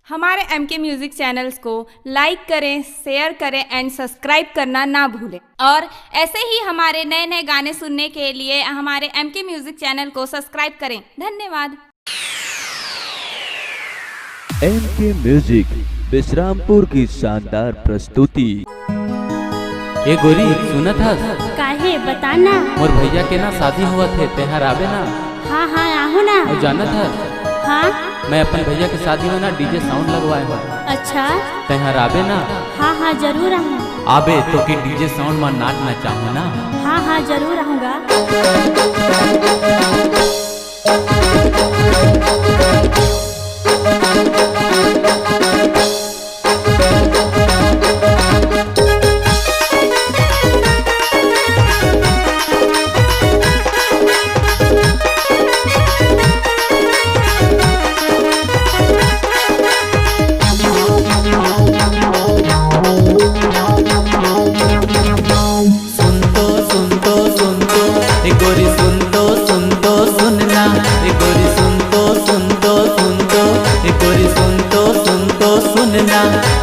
हमारे MK music channels को like करें, शेयर करें एंड सब्सक्राइब करना ना भूलें। और ऐसे ही हमारे नए नए गाने सुनने के लिए हमारे MK म्यूजिक चैनल को सब्सक्राइब करें। धन्यवाद। MK म्यूजिक विश्रामपुर की शानदार प्रस्तुति। ए गोरी सुना था काहे बताना। मोर भैया के ना शादी हुआ थे, तेहार आवे ना। हाँ हाँ आहू ना। और जाना था हाँ मैं अपन भैया के शादी में ना डीजे साउंड लगवाए हूँ। अच्छा तेहार आवे ना। हाँ हाँ जरूर आऊँ। आबे तो कि डीजे साउंड में नाचना चाहूँ ना। हाँ हाँ जरूर आऊँगा।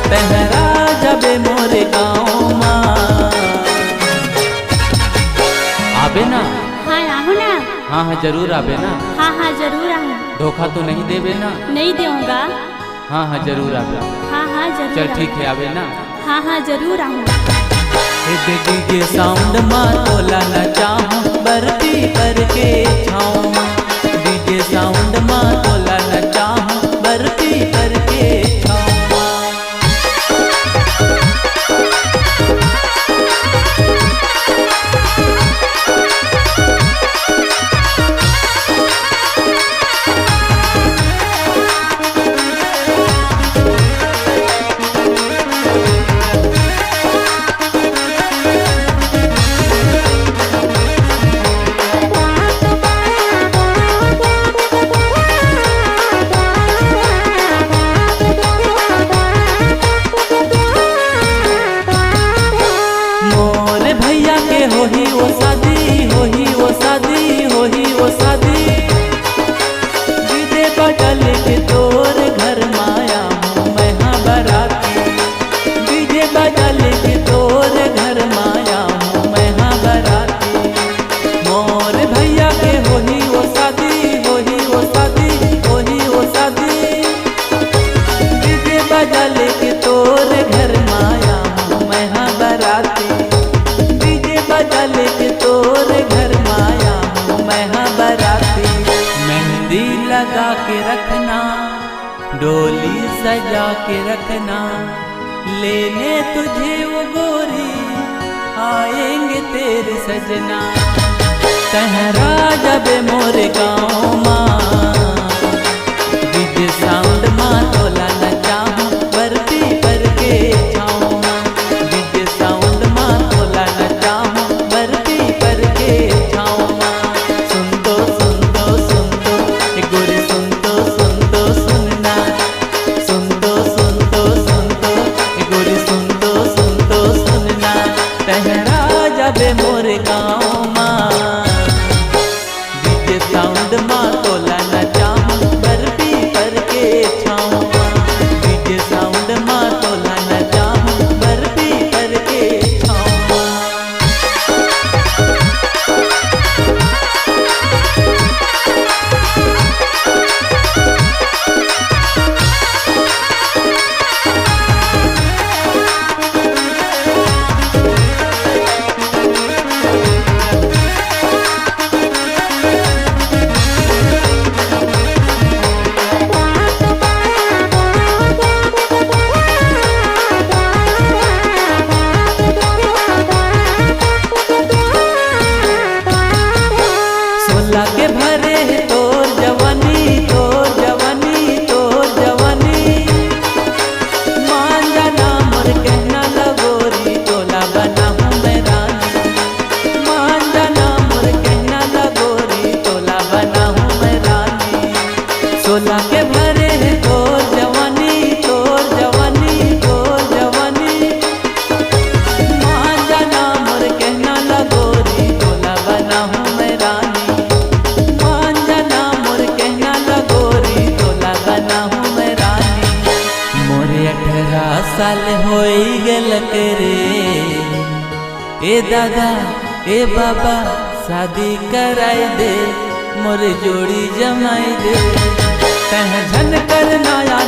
पहरा जबे मोरे गाँव माँ आबे ना। हाँ आहू ना। हाँ हाँ जरूर आबे ना। हाँ हाँ जरूर आऊँ। धोखा तो नहीं देवे ना। नहीं दूंगा। हाँ हाँ जरूर आबे। हाँ हाँ जरूर। चल ठीक है आबे ना। हाँ हाँ जरूर आऊँ। डीजे साउंड माँ तोला न चाहूँ बरती करके छाऊँ। डीजे साउंड माँ तोला न चाहूँ बरती करके छाऊँ। होही वो शादी, होही वो शादी, होही वो शादी। डीजे बजल के तोर घर माया हूँ मैं हाँ बराती। डीजे बजल के तोर घर माया हूँ मैं हाँ बराती। मोर भैया के होही वो शादी, होही वो शादी, होही वो शादी। डीजे बजल के तोर घर माया हूँ मैं हाँ बराती। बदल के तोर घर माया हूँ मैं हाँ बराती। मेहंदी लगा के रखना, डोली सजा के रखना। लेने तुझे वो गोरी आएंगे तेरे सजना। तहरा जब मोरे गाँव माँ डीजे साउंड माँ तोला न चाहूँ बरती करके छाऊँ। डीजे साउंड माँ तोला न चाहूँ बरती करके छाऊँ। सुन दो सुन दो सुन दो ए गोरी सुन दो सुनना। सुन दो सुन दो सुन दो ए गोरी सुन दो सुनना। तहरा जबे मोरे गाँव माँ डीजे साउंड माँ तोला साल होई गेल रे, ए दादा ए बाबा शादी कराई दे, मोर जोड़ी जमाई दे। तह झन कर नया